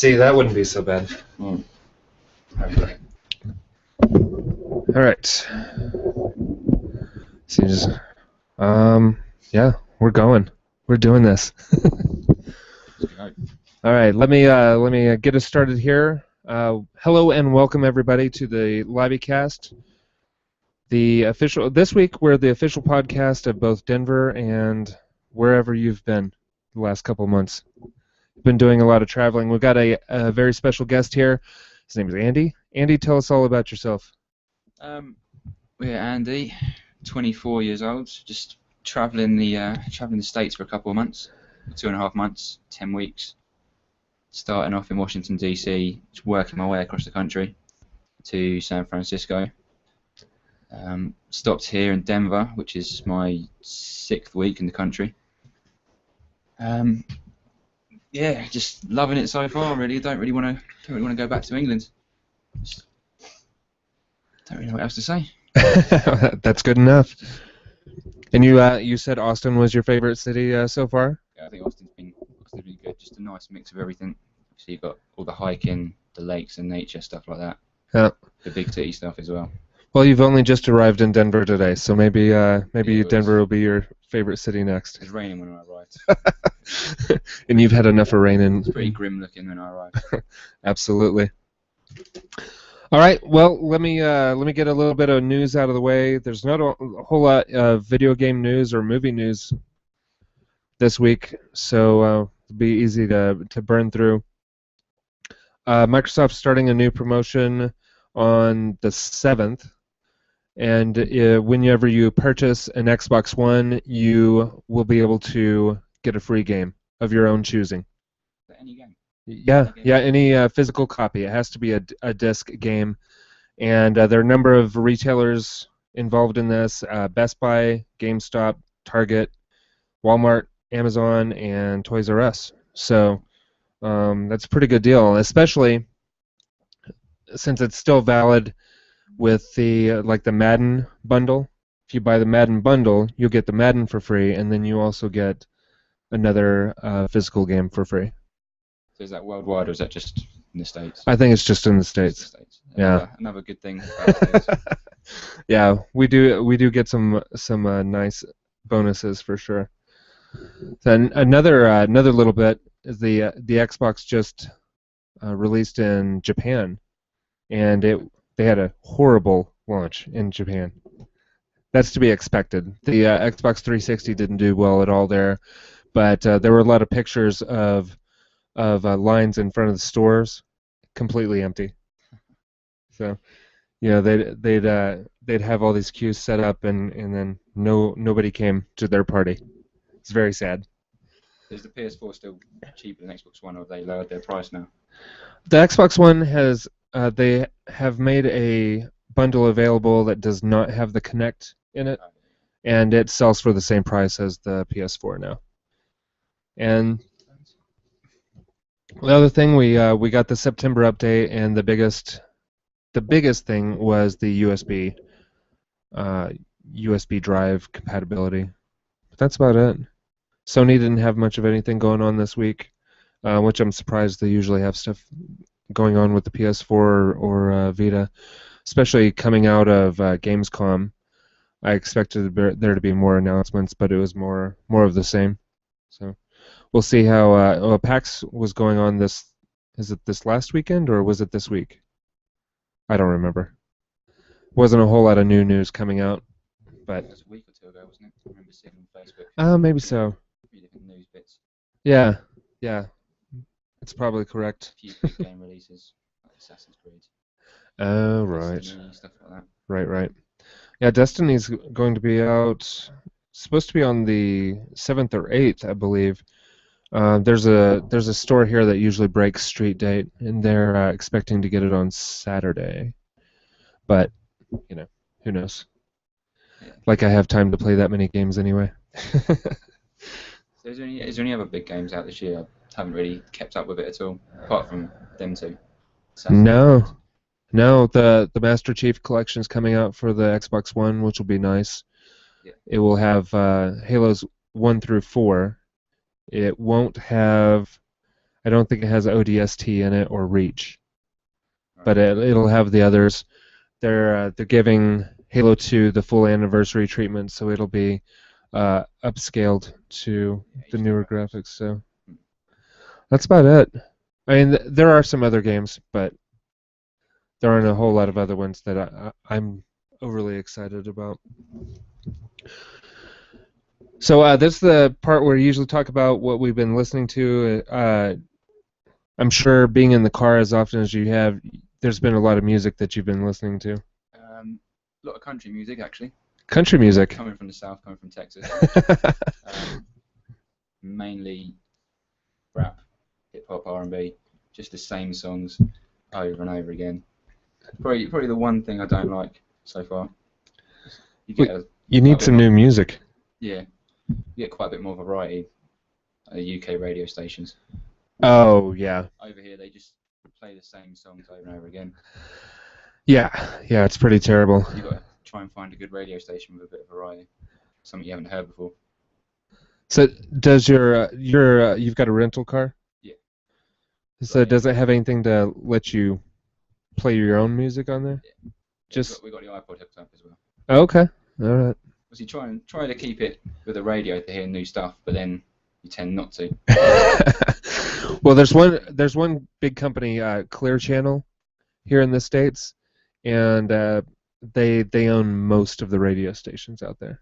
See, that wouldn't be so bad. Okay. All right. Seems. Yeah, we're going. We're doing this. All right. Let me get us started here. Hello and welcome everybody to the Lobbycast. This week we're the official podcast of both Denver and wherever you've been the last couple of months. Been doing a lot of traveling. We've got a very special guest here. His name is Andy. Andy, tell us all about yourself. We're Andy, 24 years old, just traveling the States for a couple of months, 2.5 months, 10 weeks. Starting off in Washington DC, just working my way across the country to San Francisco. Stopped here in Denver, which is my 6th week in the country. Yeah, just loving it so far. Really, don't really want to go back to England. Just don't really know what else to say. That's good enough. And you said Austin was your favorite city so far? Yeah, I think Austin's been good. Just a nice mix of everything. So you've got all the hiking, the lakes and nature stuff like that. Yeah. The big city stuff as well. Well, you've only just arrived in Denver today, so maybe Denver will be your favorite city next. It was raining when I arrived. And you've had enough of rain. It's pretty grim looking when I arrived. Absolutely. All right. Well, let me get a little bit of news out of the way. There's not a whole lot of video game news or movie news this week, so it'll be easy to burn through. Microsoft's starting a new promotion on the 7th. And whenever you purchase an Xbox One, you will be able to get a free game of your own choosing. Any game? Yeah, any physical copy. It has to be a disc game. And there are a number of retailers involved in this. Best Buy, GameStop, Target, Walmart, Amazon, and Toys R Us. So that's a pretty good deal, especially since it's still valid with the Madden bundle. If you buy the Madden bundle, you'll get the Madden for free, and then you also get another physical game for free. So is that worldwide, or is that just in the States? I think it's just in the States. Yeah. Another good thing about the States. Yeah, we do get some nice bonuses for sure. Then another little bit is the Xbox just released in Japan, and they had a horrible launch in Japan. That's to be expected. The Xbox 360 didn't do well at all there, but there were a lot of pictures of lines in front of the stores, completely empty. So, they'd have all these queues set up, and then nobody came to their party. It's very sad. Is the PS4 still cheaper than Xbox One, or have they lowered their price now? The Xbox One has. They have made a bundle available that does not have the Kinect in it, and it sells for the same price as the PS4 now. And the other thing, we got the September update, and the biggest thing was the USB drive compatibility. But that's about it. Sony didn't have much of anything going on this week, which I'm surprised. They usually have stuff going on with the PS4 or Vita, especially coming out of Gamescom. I expected there to be more announcements, but it was more of the same. So we'll see how PAX was going on this. Is it this last weekend or was it this week? I don't remember. Wasn't a whole lot of new news coming out, but it was a week or two ago, wasn't it? I remember seeing on Facebook. Maybe so. Different news bits. Yeah. It's probably correct. A few big game releases, like Assassin's Creed. Oh, right. Destiny, stuff like that. Right. Yeah, Destiny's going to be out. Supposed to be on the 7th or 8th, I believe. There's a store here that usually breaks street date, and they're expecting to get it on Saturday. But who knows? Yeah. Like I have time to play that many games anyway. So is there any other big games out this year? I haven't really kept up with it at all, apart from them two. No, the Master Chief Collection's coming out for the Xbox One, which will be nice. Yeah. It will have Halos 1 through 4. It won't have I don't think it has ODST in it or Reach, Right. but it'll have the others. They're giving Halo 2 the full anniversary treatment, so it'll be upscaled to Yeah, the HD newer graphics. graphics. So that's about it. I mean, there are some other games, but there aren't a whole lot of other ones that I'm overly excited about. So this is the part where we usually talk about what we've been listening to. I'm sure being in the car as often as you have, there's been a lot of music that you've been listening to. A lot of country music, actually. Country music. Coming from the south, coming from Texas. Mainly rap, hip hop, R&B, just the same songs over and over again. Probably the one thing I don't like so far. You get You need some new music. Yeah, you get quite a bit more variety at the UK radio stations. Oh yeah. Over here, they just play the same songs over and over again. Yeah, it's pretty terrible. You've got to try and find a good radio station with a bit of variety, something you haven't heard before. So does you've got a rental car? Yeah. So does it have anything to let you play your own music on there? Yeah. Just we got the iPod hooked up as well. Okay. All right. So you try to keep it with the radio to hear new stuff, but then you tend not to. Well, there's one big company, Clear Channel, here in the States, and they own most of the radio stations out there,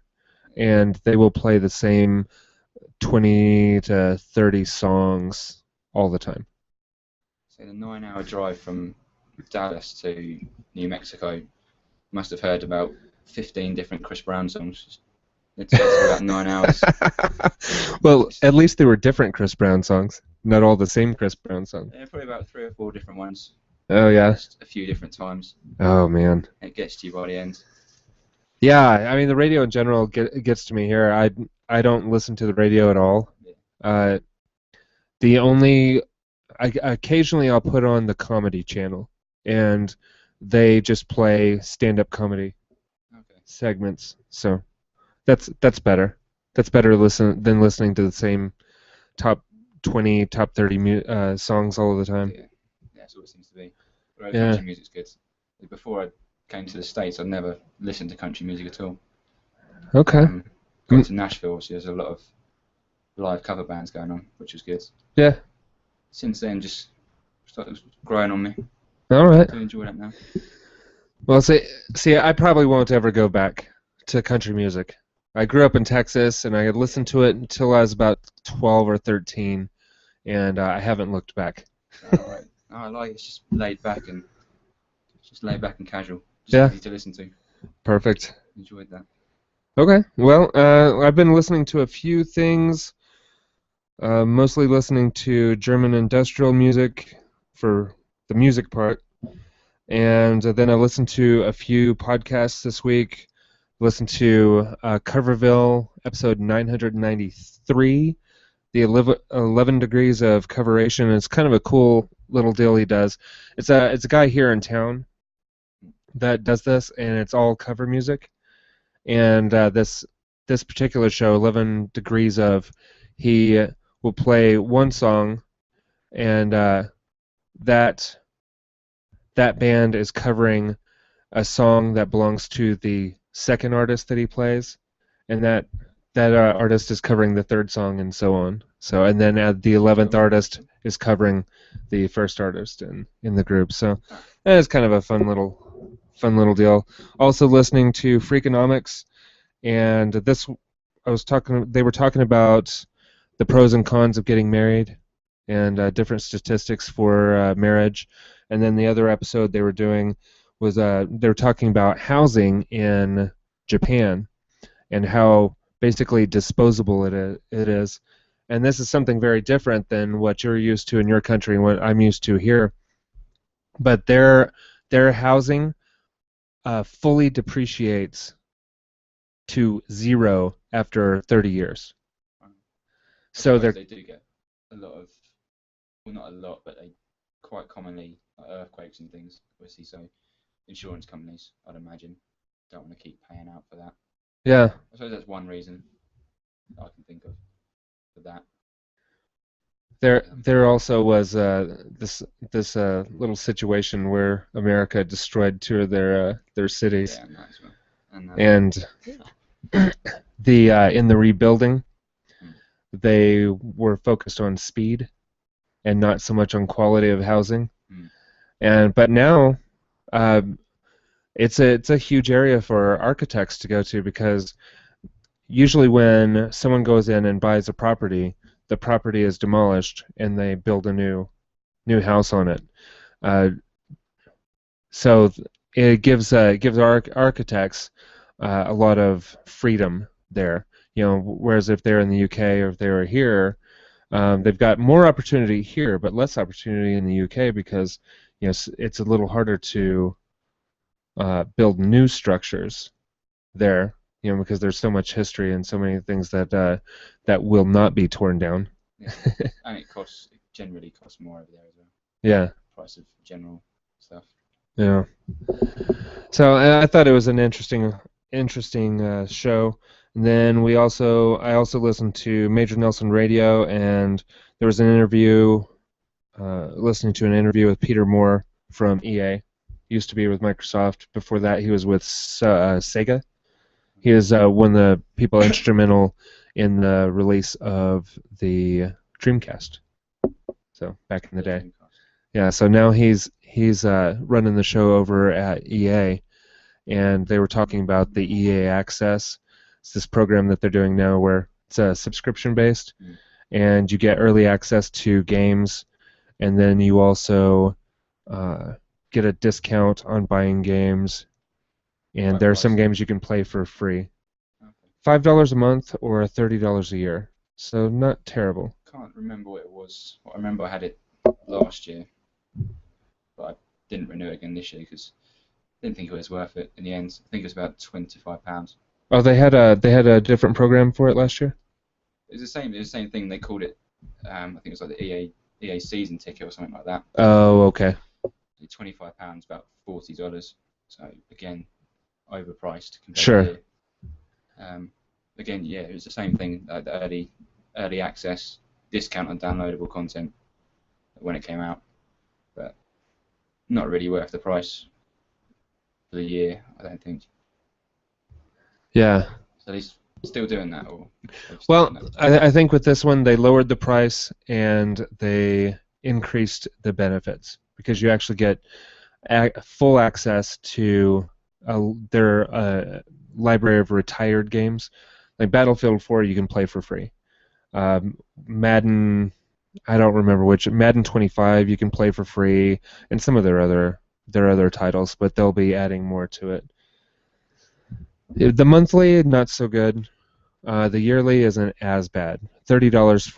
and they will play the same 20 to 30 songs all the time. So the 9-hour drive from Dallas to New Mexico must have heard about 15 different Chris Brown songs. It takes about 9 hours. Well, at least they were different Chris Brown songs, not all the same Chris Brown songs. Yeah, probably about 3 or 4 different ones. Oh yeah. Just a few different times. Oh man. It gets to you by the end. Yeah, I mean the radio in general gets to me here. I don't listen to the radio at all. Yeah. Occasionally I'll put on the comedy channel, and they just play stand-up comedy segments. So that's better. That's better than listening to the same top 20, top 30 songs all the time. Yeah, that's what it seems to be. But country music's good. Before I came to the States, I'd never listened to country music at all. Okay. Got to Nashville, so there's a lot of live cover bands going on, which was good. Yeah. Since then, just started growing on me. All right. I enjoy that now. Well, see, I probably won't ever go back to country music. I grew up in Texas, and I had listened to it until I was about 12 or 13, and I haven't looked back. All right. I like it. It's just laid back and casual. Just Yeah. easy to listen to. Perfect. Enjoyed that. Okay. Well, I've been listening to a few things. Mostly listening to German industrial music for the music part. And then I listened to a few podcasts this week. Listened to Coverville, episode 993, the 11 degrees of coveration. It's kind of a cool little deal he does. It's a guy here in town that does this, and it's all cover music. And this particular show, 11 degrees of, he will play one song, and that band is covering a song that belongs to the second artist that he plays, and that artist is covering the third song, and so on. So, and then the 11th artist is covering the first artist in the group. So, it's kind of a fun little deal. Also listening to Freakonomics, and they were talking about the pros and cons of getting married, and different statistics for marriage. And then the other episode they were doing was they were talking about housing in Japan and how basically disposable it is. And this is something very different than what you're used to in your country and what I'm used to here. But their housing fully depreciates to zero after 30 years. So they do get a lot of, well, not a lot, but they quite commonly earthquakes and things, obviously. So insurance companies, I'd imagine, don't want to keep paying out for that. Yeah. I suppose that's one reason I can think of for that. There also was this little situation where America destroyed two of their cities, Yeah, and that as well. And and the in the rebuilding mm, they were focused on speed and not so much on quality of housing. mm, But now um, it's a huge area for architects to go to because usually when someone goes in and buys a property, the property is demolished and they build a new house on it. Uh, so it gives architects a lot of freedom there. Whereas if they're in the UK or if they were here, they've got more opportunity here, but less opportunity in the UK because it's a little harder to build new structures there. Because there's so much history and so many things that will not be torn down. yeah. And it generally costs more over there as well. Yeah, Price of general stuff. yeah. So I thought it was an interesting show. And then I also listened to Major Nelson Radio, and there was an interview, listening to an interview with Peter Moore from EA. He used to be with Microsoft. Before that, he was with Sega. He is one of the people instrumental in the release of the Dreamcast. So back in the day. Yeah, so now he's running the show over at EA, and they were talking about the EA Access. It's this program that they're doing now where it's subscription based, and you get early access to games, and then you also get a discount on buying games, and Quite there are some pricey. games you can play for free. Okay. $5 a month or $30 a year, so not terrible. Can't remember what it was. I remember I had it last year, but I didn't renew it again this year because I didn't think it was worth it in the end. I think it was about £25. Oh, they had a different program for it last year? It was the same. It was the same thing. They called it. I think it was like the EA season ticket or something like that. Oh, okay. £25, about $40. So again, overpriced compared Sure. to here. Again, yeah, it was the same thing. The early access discount on downloadable content when it came out, but not really worth the price for the year, I don't think. Yeah. So he's still doing that, or they've Well, done that? I think with this one, they lowered the price and they increased the benefits because you actually get full access to their library of retired games. Like Battlefield 4, you can play for free. Madden, I don't remember which. Madden 25, you can play for free, and some of their other titles, but they'll be adding more to it. The monthly, not so good. The yearly isn't as bad. $30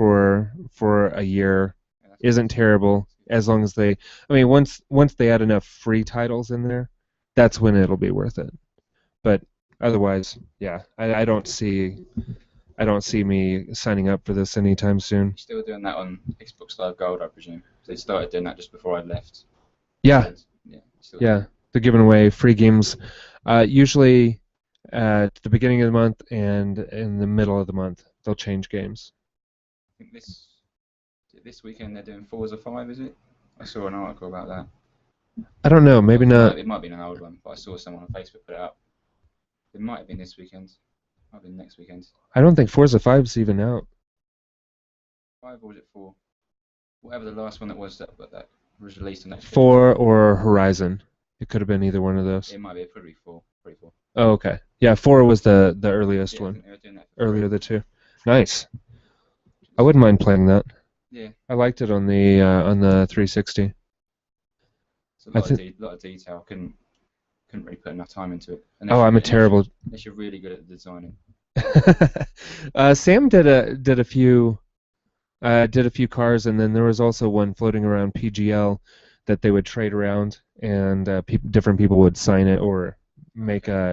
for a year Yeah, that's isn't terrible as long as I mean, once they add enough free titles in there, that's when it'll be worth it. But otherwise, yeah, I don't see me signing up for this anytime soon. still doing that on Xbox Live Gold, I presume. They started doing that just before I left. Yeah, Yeah. yeah, they're giving away free games, usually at the beginning of the month and in the middle of the month. They'll change games. I think this weekend they're doing Forza 5, is it? I saw an article about that. I don't know, maybe not. It might be an old one, but I saw someone on Facebook put it up. It might have been this weekend. Might have been next weekend. I don't think Forza 5's even out. 5 or was it 4? Whatever the last one that was that was released on Netflix. 4 or Horizon. It could have been either one of those. It might be probably 4. Probably 4. Oh, okay. Yeah, 4 was the earliest Yeah, I one. think they were doing that. Earlier the two. Nice. I wouldn't mind playing that. Yeah. I liked it on the 360. It's a lot of detail. Couldn't really put enough time into it. Unless you're really good at the designing. Sam did a few cars, and then there was also one floating around PGL that they would trade around, and different people would sign it or make. I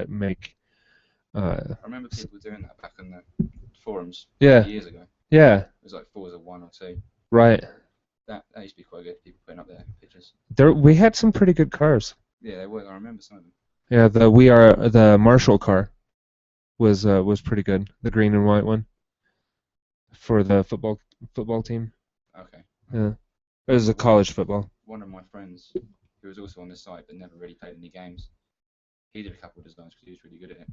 remember people doing that back on the forums years ago. Yeah. It was like Forza 1 or 2. Right. That used to be quite good. People putting up their pictures. We had some pretty good cars. Yeah, they were. I remember some of them. Yeah, the Marshall car was pretty good. The green and white one for the football team. Okay. Yeah, it was a college football. One of my friends, who was also on the site but never really played any games, he did a couple of designs because he was really good at it.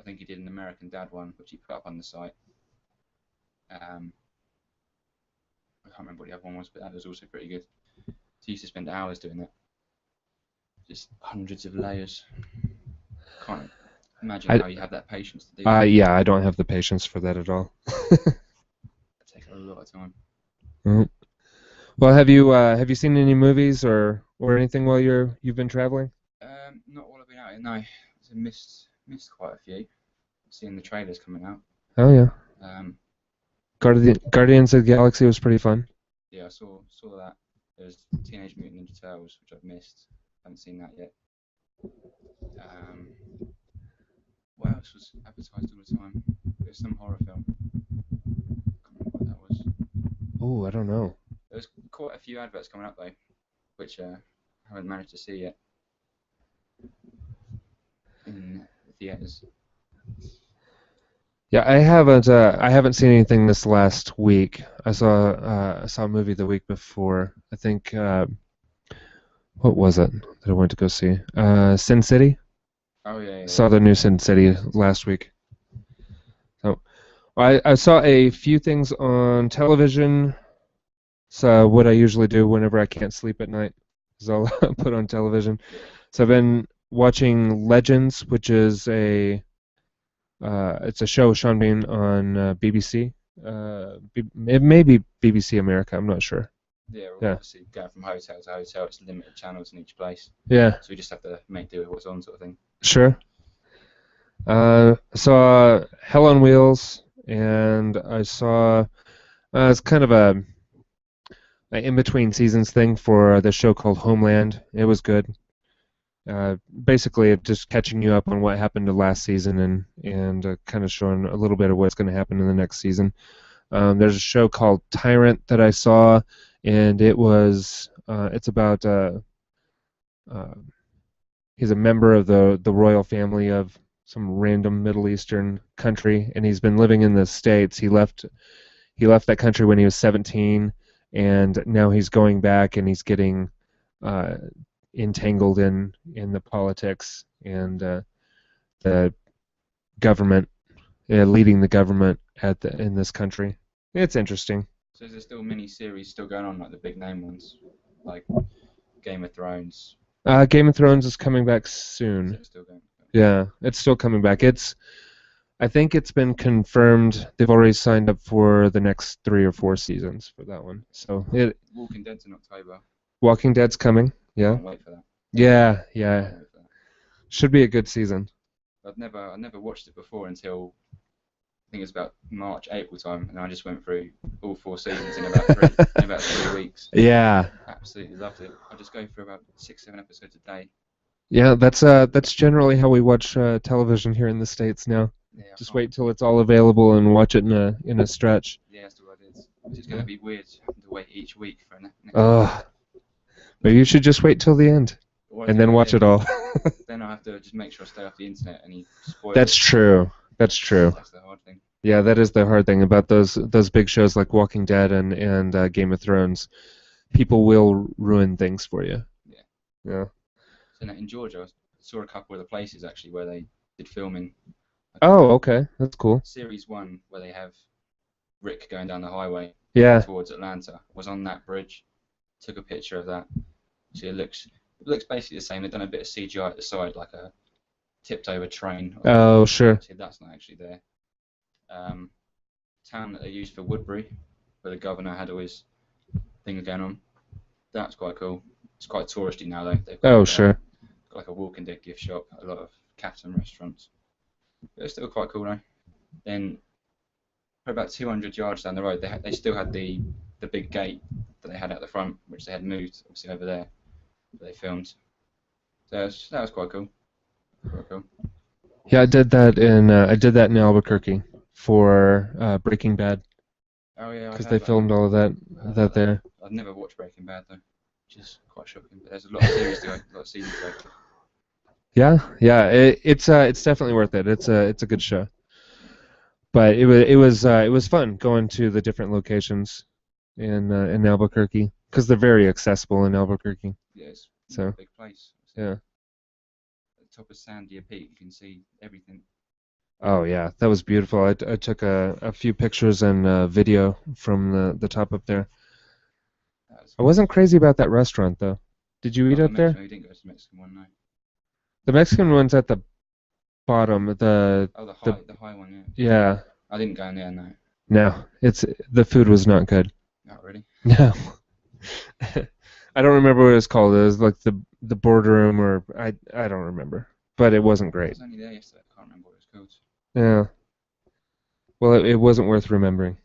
I think he did an American Dad one, which he put up on the site. I can't remember what the other one was, but that was also pretty good. So he used to spend hours doing that. Just hundreds of layers. Can't imagine how you have that patience to do that. Yeah, I don't have the patience for that at all. It takes a lot of time. Mhm. Well, have you seen any movies or anything while you've been traveling? Not while I've been out here, no. I missed quite a few. Seeing the trailers coming out. Oh yeah, Um, Guardians of the Galaxy was pretty fun. yeah, I saw that. There's Teenage Mutant Ninja Turtles, which I've missed. Haven't seen that yet. What else was advertised all the time? There's some horror film. Can't remember what that was. Oh, I don't know. There's quite a few adverts coming up though, which I haven't managed to see yet in the theaters. Yeah, I haven't seen anything this last week. I saw a movie the week before. I think what was it that I went to go see? Sin City. Oh yeah. Saw the new Sin City last week. So I saw a few things on television. So what I usually do whenever I can't sleep at night is I'll put on television. So I've been watching Legends, which is it's a show, Sean Bean, on BBC. It may be BBC America. I'm not sure. Yeah, we're Yeah. obviously going from hotel to hotel. It's limited channels in each place, Yeah, so we just have to make do with what's on, sort of thing. sure. Saw Hell on Wheels, and I saw it's kind of a in between seasons thing for the show called Homeland. It was good. Basically, just catching you up on what happened to last season and kind of showing a little bit of what's going to happen in the next season. There's a show called Tyrant that I saw, and it's about he's a member of the royal family of some random Middle Eastern country, and he's been living in the States. He left that country when he was 17, and now he's going back and he's getting entangled in the politics and the government, leading the government in this country. It's interesting. So is there still mini series still going on, like the big name ones, like Game of Thrones? Game of Thrones is coming back Is soon. it still going? Yeah, it's still coming back. I think it's been confirmed. They've already signed up for the next 3 or 4 seasons for that one. So Walking Dead's in October. Walking Dead's coming. Yeah. Can't wait for that. Yeah. Can't wait for that. Should be a good season. I never watched it before until I think it was about March, April time, and I just went through all 4 seasons in about 3 weeks. Yeah. Absolutely loved it. I just go through about 6, 7 episodes a day. Yeah, that's generally how we watch television here in the States now. Yeah, Just wait till it's all available and watch it in a stretch. Yeah, that's what it is. It's just going to be weird having to wait each week for next Ugh. Maybe you should just wait till the end and then watch it all. Then I have to just make sure I stay off the internet and he spoils That's it. true. That's true. That's the hard thing. Yeah, that is the hard thing about those big shows like Walking Dead and Game of Thrones. People will ruin things for you. Yeah. Yeah. So now in Georgia, I saw a couple of the places actually where they did filming. Oh, okay. That's cool. Series 1, where they have Rick going down the highway Yeah. towards Atlanta, was on that bridge. Took a picture of that. So it looks basically the same. They've done a bit of CGI at the side, like a tipped over train. Oh, sure. See, that's not actually there. Town that they used for Woodbury, where the governor had all his things going on. That's quite cool. It's quite touristy now though. They've got, Sure. got like a Walking Dead gift shop, a lot of cafes and restaurants. But it's still quite cool though. Then, for about 200 yards down the road, they still had the big gate that they had at the front, which they had moved obviously over there. That they filmed. So that was quite cool. Quite cool. Yeah, I did that in Albuquerque for Breaking Bad Oh yeah, because they filmed all of that there. I've never watched Breaking Bad though, which is quite shocking. But there's a lot of series to go, a lot of seasons to go. Yeah. It's definitely worth it. It's a good show. But it was fun going to the different locations. in Albuquerque because they're very accessible in Albuquerque. Yeah, it's So a big place. yeah. At the top of Sandia Peak, you can see everything. Oh yeah, that was beautiful. I took a few pictures and video from the top up there. I wasn't crazy about that restaurant though. Did you eat The up there? Mexican, we didn't go to the Mexican one, no. The Mexican one's at the bottom. Oh, the The high one, yeah. yeah. I didn't go in there, no. No, the food was not good. Not really. No. I don't remember what it was called. It was like the boardroom or I don't remember. But it wasn't I great. was only there yesterday. I can't remember what it was called. Yeah. Well, it wasn't worth remembering.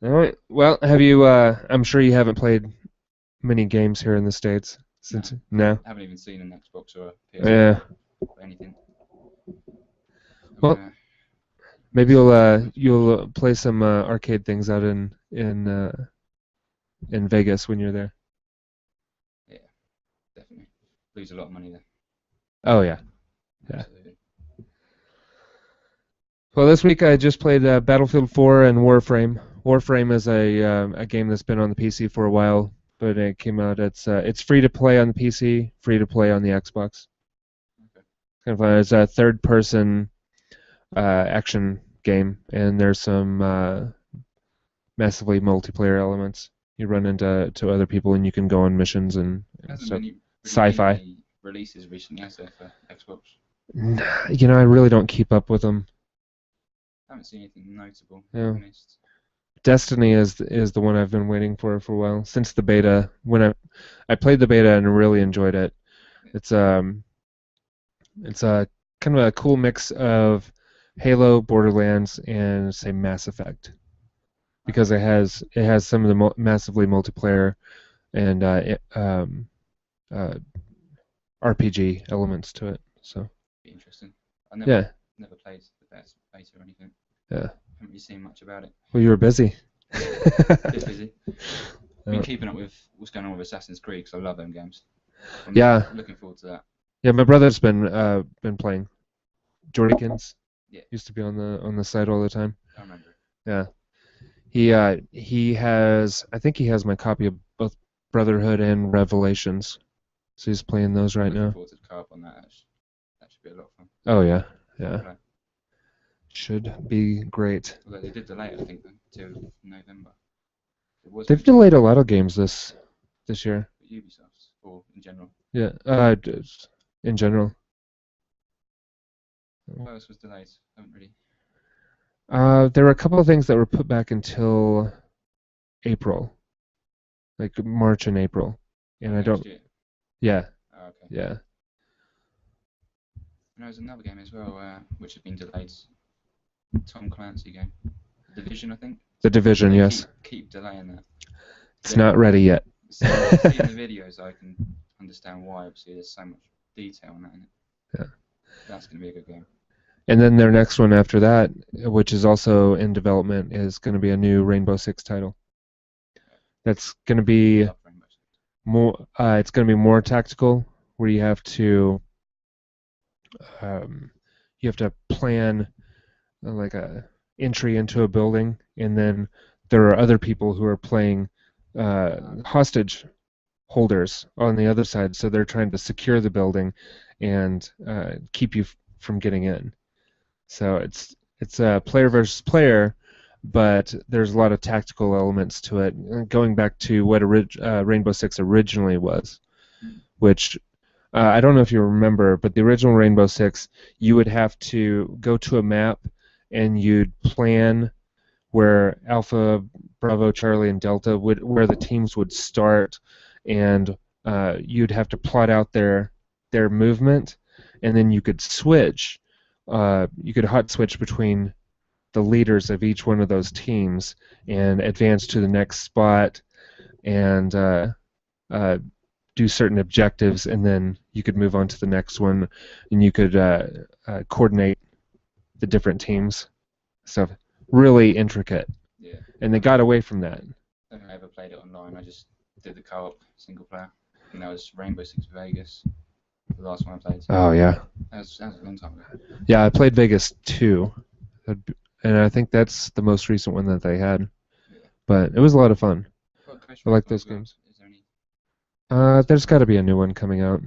All right. Well, have you I'm sure you haven't played many games here in the States since no? I haven't even seen an Xbox or a PS4 Yeah. or anything. Well, maybe you'll play some arcade things out in Vegas when you're there. Yeah, definitely. Lose a lot of money there. Oh yeah. Yeah. Absolutely. Well, this week I just played Battlefield 4 and Warframe. Warframe is a game that's been on the PC for a while, but it came out. It's free to play on the PC, free to play on the Xbox. Okay. Kind of fun. It's a third-person action game, and there's some massively multiplayer elements. You run into other people, and you can go on missions and Hasn't stuff. really Sci-fi. been any releases recently, has there, for Xbox? You know, I really don't keep up with them. I haven't seen anything notable. Yeah. To be honest. Destiny is the one I've been waiting for a while since the beta. When I played the beta and really enjoyed it. It's a kind of a cool mix of Halo, Borderlands, and say Mass Effect because it has some of the massively multiplayer and RPG elements to it. So Be interesting. I never played the beta or anything. Yeah. Haven't really seen much about it. Well, you were busy. Bit busy. Been keeping up with what's going on with Assassin's Creed because I love them games. I'm looking forward to that. Yeah, my brother's been playing. Jordykins. Yeah. Used to be on the site all the time. I remember. Yeah. He has, I think he has my copy of both Brotherhood and Revelations. So he's playing those right now. Looking forward to the co-op on that. That should be a lot of fun. Oh yeah. Yeah. Should be great. Although they did delay it, I think, until November. They've delayed a lot of games this year. Ubisoft's or in general. Yeah. In general. What else was delayed? I haven't really. There were a couple of things that were put back until April, like March and April, and I don't. Year. Yeah. Oh, okay. Yeah. And there was another game as well, which had been delayed. Tom Clancy game, The Division, I think. The Division, yes. Keep delaying that. It's not ready yet. Seeing the videos, I can understand why. Obviously, there's so much detail in that. In it. Yeah. That's going to be a good game. And then their next one after that, which is also in development, is going to be a new Rainbow Six title. That's going to be more. It's going to be more tactical, where you have to plan like a entry into a building, and then there are other people who are playing hostage holders on the other side, so they're trying to secure the building and keep you from getting in. So it's a player versus player, but there's a lot of tactical elements to it, going back to what Rainbow Six originally was, which I don't know if you remember, but the original Rainbow Six, you would have to go to a map and you'd plan where Alpha, Bravo, Charlie, and Delta where the teams would start, and you'd have to plot out their movement, and then you could switch. You could hot switch between the leaders of each one of those teams and advance to the next spot and do certain objectives, and then you could move on to the next one, and you could coordinate the different teams. So really intricate. Yeah. And they got away from that. I don't think I ever played it online. I just did the co-op single player, and that was Rainbow Six Vegas, the last one I played. Oh yeah. That was a long time ago. Yeah, I played Vegas 2, and I think that's the most recent one that they had. but it was a lot of fun. What Ghost I like Recon those as well? games. Is there any? There's got to be a new one coming out.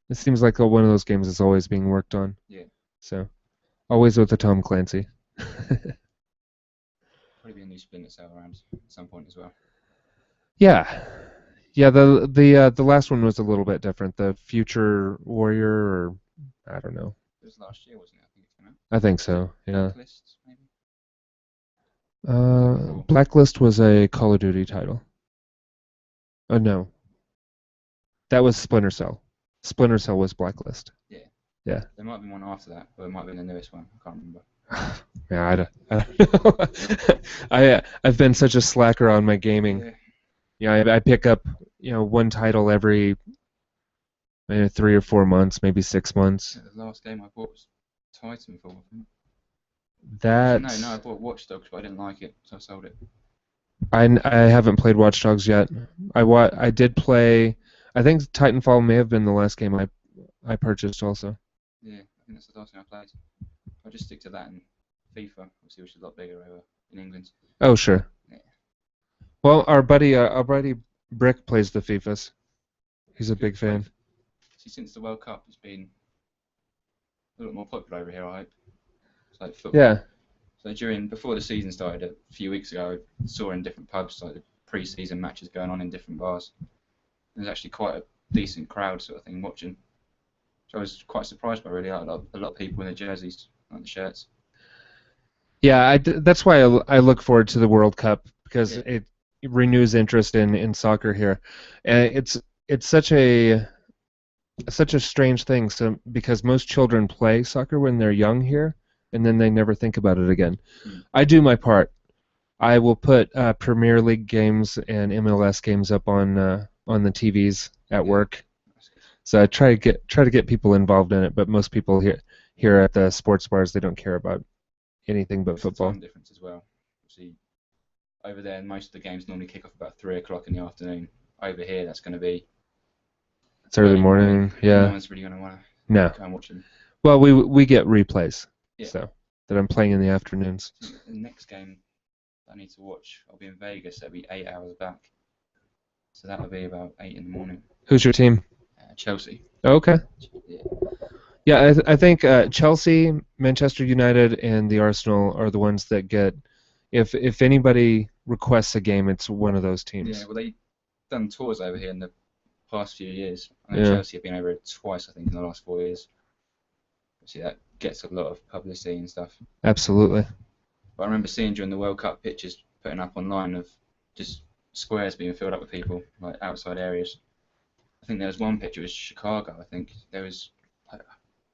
It seems like one of those games is always being worked on. Yeah. So, always with the Tom Clancy. Probably be a new Splinter Cell around at some point as well. Yeah. Yeah, the last one was a little bit different. The Future Warrior, or I don't know. It was last year, wasn't it? I think it came out. I think so. Yeah. Blacklist, maybe. Blacklist was a Call of Duty title. Oh no, that was Splinter Cell. Splinter Cell was Blacklist. Yeah. Yeah. There might have been one after that, or it might have been the newest one. I can't remember. Yeah, I don't know. I've been such a slacker on my gaming. Yeah, I pick up one title every maybe 3 or 4 months, maybe 6 months. Yeah, the last game I bought was Titanfall, I think. That No, I bought Watch Dogs, but I didn't like it, so I sold it. I haven't played Watch Dogs yet. I did play. I think Titanfall may have been the last game I purchased also. Yeah, I think that's the last thing I played. I'll just stick to that and FIFA, obviously, which is a lot bigger over in England. Oh sure. Yeah. Well, our buddy Brick plays the FIFAs. He's a big fan. See, since the World Cup, it's been a lot more popular over here, I hope. It's like football. Yeah. So before the season started a few weeks ago, I saw in different pubs like the pre-season matches going on in different bars. There's actually quite a decent crowd sort of thing watching. So I was quite surprised by really a lot of people in the jerseys, like the shirts. Yeah, that's why I look forward to the World Cup because it renews interest in soccer here. It's such a strange thing. So because most children play soccer when they're young here, and then they never think about it again. I do my part. I will put Premier League games and MLS games up on the TVs at work. So I try to get people involved in it, but most people here at the sports bars, they don't care about anything but football. There's a time difference as well. See, over there, most of the games normally kick off about 3 o'clock in the afternoon. Over here, that's going to be. It's early morning. Yeah. No one's really going to want to go and watch them. Well, we get replays. Yeah. So that I'm playing in the afternoons. The next game I need to watch, I'll be in Vegas. That'll be 8 hours back. So that'll be about 8 in the morning. Who's your team? Chelsea. Okay. Yeah. Yeah, I think Chelsea, Manchester United, and the Arsenal are the ones that get. If anybody requests a game, it's one of those teams. Yeah, well, they've done tours over here in the past few years. I know Chelsea have been over it twice, I think, in the last 4 years. See, that gets a lot of publicity and stuff. Absolutely. But I remember seeing during the World Cup pictures putting up online of just squares being filled up with people, like outside areas. I think there was one picture, it was Chicago, I think. There was like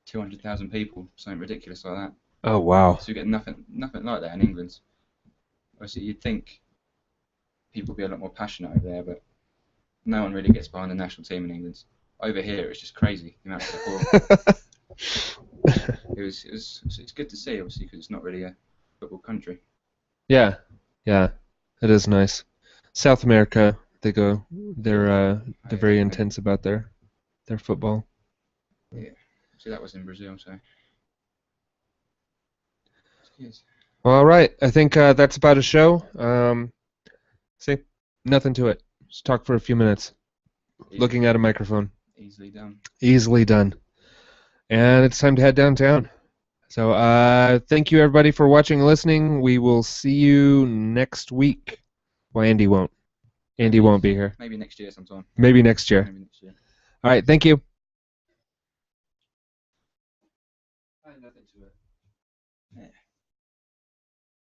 200,000 people, something ridiculous like that. Oh, wow. So you get nothing like that in England. Obviously, you'd think people would be a lot more passionate over there, but no one really gets behind the national team in England. Over here, it's just crazy, the amount of support. It's good to see, obviously, because it's not really a football country. Yeah, it is nice. South America, they're very intense about their football. Yeah, see, that was in Brazil, so. Cheers. Well, all right, I think that's about a show. See, nothing to it. Just talk for a few minutes, looking at a microphone. Easily done. Easily done. And it's time to head downtown. So thank you, everybody, for watching and listening. We will see you next week. Well, Andy won't. Andy won't be here. Maybe next year sometime. Maybe next year. All right, thank you. Nothing to it. Yeah.